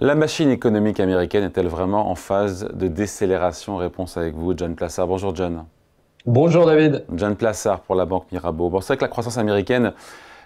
La machine économique américaine est-elle vraiment en phase de décélération? Réponse avec vous, John Plassard. Bonjour John. Bonjour David. John Plassard pour la Banque Mirabeau. Bon, c'est vrai que la croissance américaine,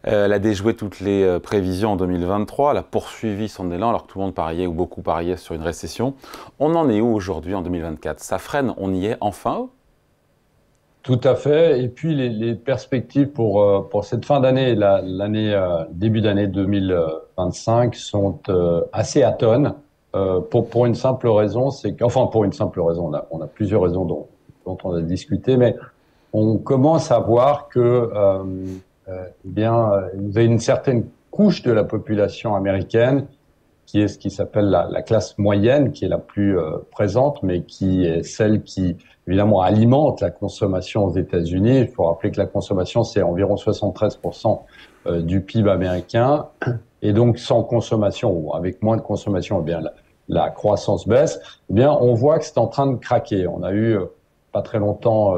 elle a déjoué toutes les prévisions en 2023. Elle a poursuivi son élan alors que tout le monde pariait ou beaucoup pariait sur une récession. On en est où aujourd'hui en 2024? Ça freine, on y est enfin? Tout à fait. Et puis les perspectives pour cette fin d'année, début d'année 2025 sont assez atones pour une simple raison, pour une simple raison, on a plusieurs raisons dont on a discuté, mais on commence à voir que vous avez une certaine couche de la population américaine qui est ce qui s'appelle la classe moyenne, qui est la plus présente, mais qui est celle qui, évidemment, alimente la consommation aux États-Unis. Il faut rappeler que la consommation, c'est environ 73% du PIB américain. Et donc, sans consommation, ou avec moins de consommation, eh bien, la croissance baisse. Eh bien, on voit que c'est en train de craquer. On a eu, pas très longtemps,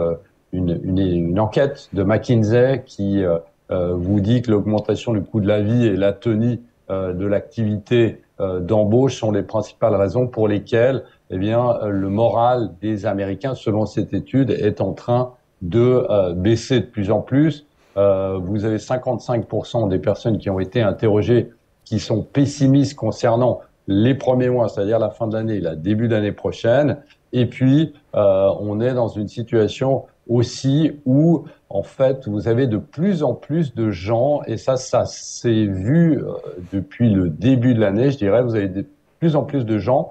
une enquête de McKinsey qui vous dit que l'augmentation du coût de la vie et l'atonie de l'activité d'embauche sont les principales raisons pour lesquelles le moral des Américains, selon cette étude, est en train de baisser de plus en plus. Vous avez 55% des personnes qui ont été interrogées qui sont pessimistes concernant les premiers mois, c'est-à-dire la fin de l'année, le début d'année prochaine. Et puis, on est dans une situation aussi où, en fait, vous avez de plus en plus de gens, et ça s'est vu depuis le début de l'année, je dirais, vous avez de plus en plus de gens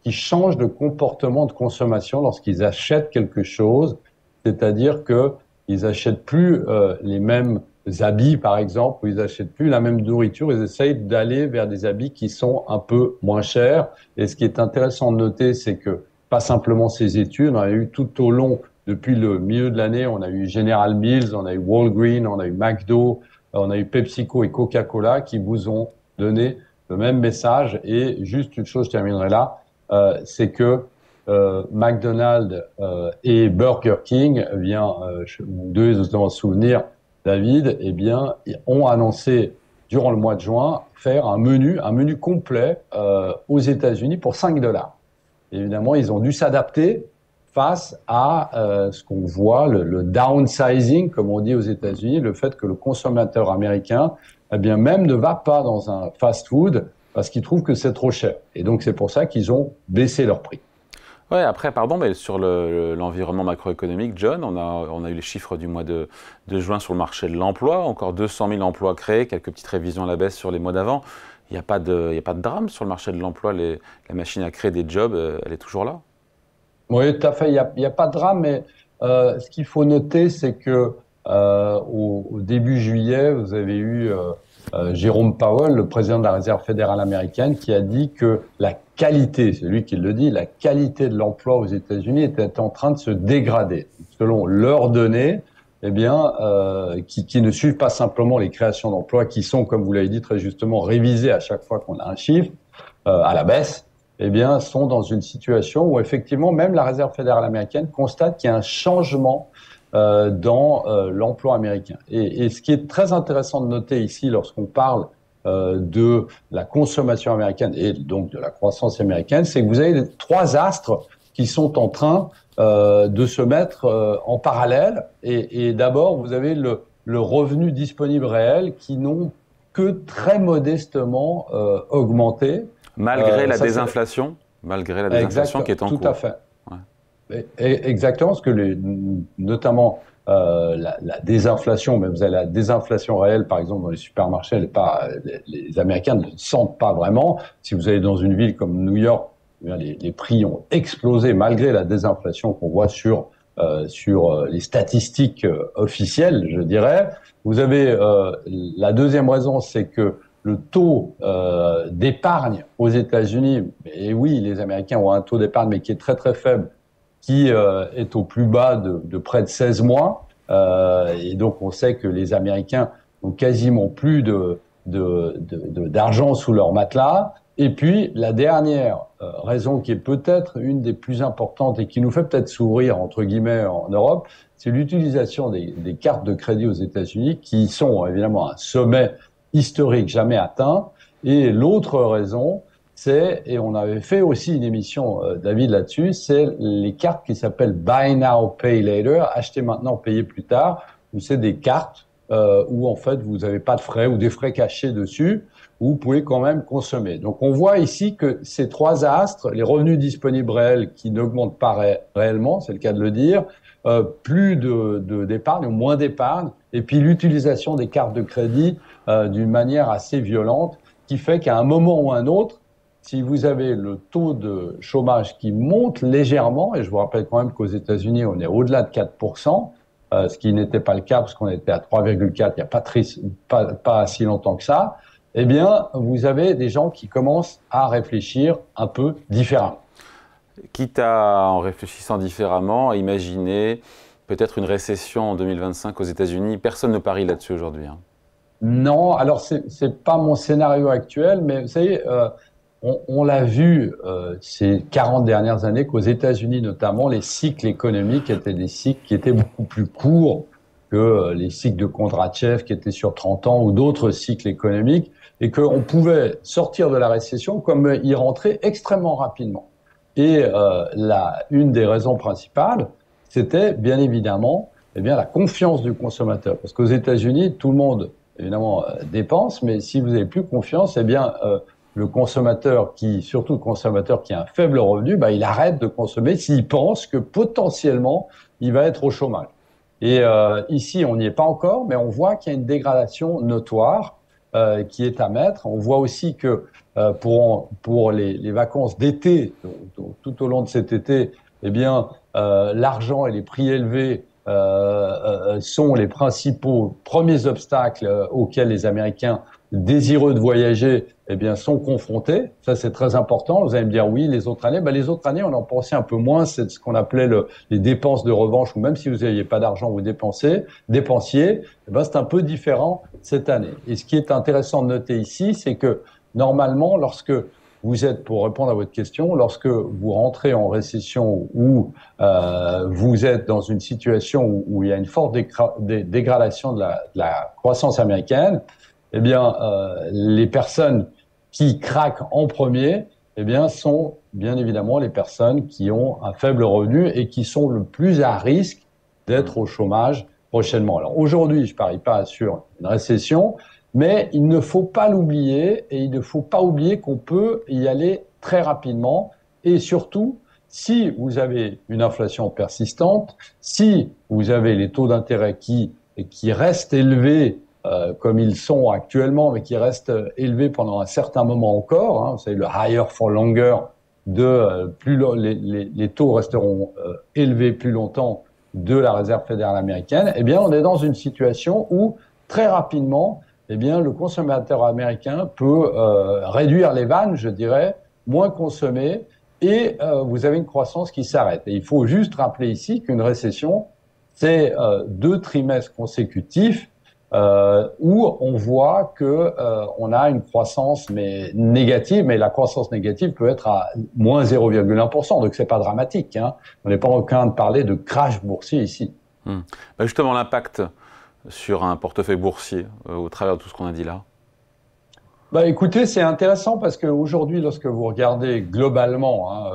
qui changent de comportement de consommation lorsqu'ils achètent quelque chose, c'est-à-dire que ils achètent plus les mêmes habits, par exemple, ou ils achètent plus la même nourriture, ils essayent d'aller vers des habits qui sont un peu moins chers. Et ce qui est intéressant de noter, c'est que pas simplement ces études, on a eu tout au long, depuis le milieu de l'année, on a eu General Mills, on a eu Walgreens, on a eu McDo, on a eu PepsiCo et Coca-Cola qui vous ont donné le même message. Et juste une chose, je terminerai là, c'est que McDonald's et Burger King, vous devez vous en souvenir, David, ont annoncé durant le mois de juin faire un menu complet aux États-Unis pour $5. Évidemment, ils ont dû s'adapter face à ce qu'on voit, le downsizing, comme on dit aux États-Unis, le fait que le consommateur américain, même ne va pas dans un fast-food parce qu'il trouve que c'est trop cher. Et donc, c'est pour ça qu'ils ont baissé leur prix. Ouais, après, pardon, mais sur l'environnement macroéconomique, John, on a eu les chiffres du mois de juin sur le marché de l'emploi, encore 200 000 emplois créés, quelques petites révisions à la baisse sur les mois d'avant. Il n'y a pas de drame sur le marché de l'emploi. La machine à créer des jobs, elle est toujours là. Oui, tout à fait. Il y a pas de drame, mais ce qu'il faut noter, c'est que au début juillet, vous avez eu Jérôme Powell, le président de la Réserve fédérale américaine, qui a dit que la qualité, c'est lui qui le dit, la qualité de l'emploi aux États-Unis était en train de se dégrader. Selon leurs données, qui ne suivent pas simplement les créations d'emplois, qui sont, comme vous l'avez dit très justement, révisées à chaque fois qu'on a un chiffre à la baisse, sont dans une situation où effectivement même la Réserve fédérale américaine constate qu'il y a un changement dans l'emploi américain. Et ce qui est très intéressant de noter ici lorsqu'on parle de la consommation américaine et donc de la croissance américaine, c'est que vous avez trois astres qui sont en train de se mettre en parallèle. Et d'abord, vous avez le revenu disponible réel qui n'ont que très modestement augmenté. Malgré la désinflation qui est en cours. Tout à fait. Ouais. Exactement, parce que notamment la désinflation, mais vous avez la désinflation réelle, par exemple, dans les supermarchés, les Américains ne le sentent pas vraiment. Si vous allez dans une ville comme New York, les prix ont explosé malgré la désinflation qu'on voit sur les statistiques officielles, je dirais. Vous avez la deuxième raison, c'est que le taux d'épargne aux États-Unis, et oui, les Américains ont un taux d'épargne, mais qui est très très faible, qui est au plus bas de près de 16 mois. Et donc, on sait que les Américains n'ont quasiment plus d'argent sous leur matelas. Et puis, la dernière raison qui est peut-être une des plus importantes et qui nous fait peut-être s'ouvrir, entre guillemets, en Europe, c'est l'utilisation des cartes de crédit aux États-Unis qui sont évidemment un sommet historique jamais atteint. Et l'autre raison, et on avait fait aussi une émission, David, là-dessus, c'est les cartes qui s'appellent Buy Now, Pay Later, acheter maintenant, payer plus tard, où c'est des cartes où en fait vous n'avez pas de frais ou des frais cachés dessus, où vous pouvez quand même consommer. Donc on voit ici que ces trois astres, les revenus disponibles réels qui n'augmentent pas réellement, c'est le cas de le dire, plus d'épargne ou moins d'épargne, et puis l'utilisation des cartes de crédit d'une manière assez violente, qui fait qu'à un moment ou un autre, si vous avez le taux de chômage qui monte légèrement, et je vous rappelle quand même qu'aux États-Unis, on est au-delà de 4%, ce qui n'était pas le cas parce qu'on était à 3,4 il n'y a pas si longtemps que ça, eh bien, vous avez des gens qui commencent à réfléchir un peu différemment. Quitte à, en réfléchissant différemment, à imaginer peut-être une récession en 2025 aux États-Unis. Personne ne parie là-dessus aujourd'hui. Hein. Non, alors c'est pas mon scénario actuel, mais vous savez, on l'a vu ces 40 dernières années qu'aux États-Unis notamment, les cycles économiques étaient des cycles qui étaient beaucoup plus courts que les cycles de Kondratchev qui étaient sur 30 ans ou d'autres cycles économiques, et qu'on pouvait sortir de la récession comme y rentrer extrêmement rapidement. Et une des raisons principales, c'était bien évidemment la confiance du consommateur. Parce qu'aux États-Unis, tout le monde évidemment dépense, mais si vous n'avez plus confiance, le consommateur surtout le consommateur qui a un faible revenu, il arrête de consommer s'il pense que potentiellement il va être au chômage. Et ici, on n'y est pas encore, mais on voit qu'il y a une dégradation notoire qui est à mettre. On voit aussi que pour les vacances d'été, tout au long de cet été, l'argent et les prix élevés sont les principaux premiers obstacles auxquels les Américains désireux de voyager sont confrontés. Ça, c'est très important. Vous allez me dire, oui, les autres années. Les autres années, on en pensait un peu moins. C'est ce qu'on appelait les dépenses de revanche, où même si vous n'aviez pas d'argent, vous dépensiez. C'est un peu différent cette année. Et ce qui est intéressant de noter ici, c'est que normalement, lorsque vous êtes, pour répondre à votre question, lorsque vous rentrez en récession ou vous êtes dans une situation où il y a une forte dégradation de la croissance américaine, les personnes qui craquent en premier, sont bien évidemment les personnes qui ont un faible revenu et qui sont le plus à risque d'être au chômage prochainement. Alors aujourd'hui, je parie pas sur une récession, mais il ne faut pas l'oublier et il ne faut pas oublier qu'on peut y aller très rapidement. Et surtout, si vous avez une inflation persistante, si vous avez les taux d'intérêt qui restent élevés comme ils sont actuellement, mais qui restent élevés pendant un certain moment encore, vous savez, le higher for longer, les taux resteront élevés plus longtemps de la Réserve fédérale américaine, on est dans une situation où très rapidement, le consommateur américain peut réduire les vannes, je dirais, moins consommer, et vous avez une croissance qui s'arrête. Et il faut juste rappeler ici qu'une récession, c'est 2 trimestres consécutifs où on voit que on a une croissance négative, mais la croissance négative peut être à moins 0,1%, donc c'est pas dramatique. Hein. On n'est pas en train de parler de crash boursier ici. Justement, l'impact sur un portefeuille boursier au travers de tout ce qu'on a dit là. Écoutez, c'est intéressant parce qu'aujourd'hui, lorsque vous regardez globalement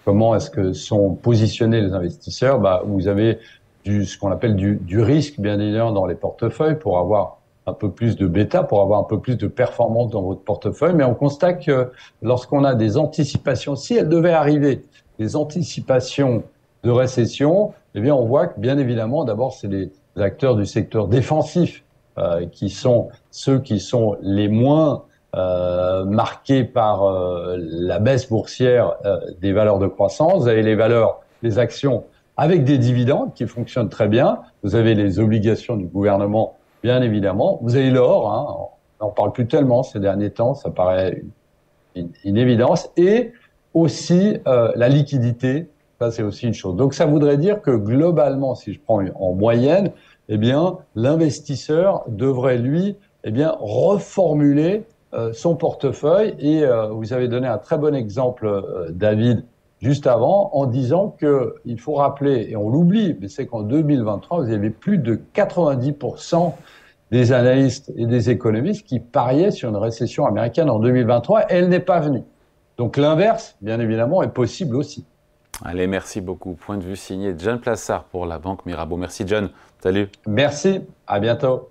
comment est-ce que sont positionnés les investisseurs, vous avez ce qu'on appelle du risque, bien évidemment, dans les portefeuilles pour avoir un peu plus de bêta, pour avoir un peu plus de performance dans votre portefeuille. Mais on constate que lorsqu'on a des anticipations, si elles devaient arriver, des anticipations de récession, on voit que, bien évidemment, d'abord, c'est les acteurs du secteur défensif qui sont ceux qui sont les moins marqués par la baisse boursière des valeurs de croissance. Vous avez les actions avec des dividendes qui fonctionnent très bien. Vous avez les obligations du gouvernement, bien évidemment. Vous avez l'or, on n'en parle plus tellement ces derniers temps, ça paraît une évidence. Et aussi la liquidité, ça c'est aussi une chose. Donc ça voudrait dire que globalement, si je prends en moyenne, l'investisseur devrait lui, reformuler son portefeuille. Et vous avez donné un très bon exemple, David, juste avant, en disant qu'il faut rappeler, et on l'oublie, mais c'est qu'en 2023, vous avez plus de 90% des analystes et des économistes qui pariaient sur une récession américaine en 2023 et elle n'est pas venue. Donc l'inverse, bien évidemment, est possible aussi. Allez, merci beaucoup. Point de vue signé John Plassard pour la Banque Mirabeau. Merci John. Salut. Merci, à bientôt.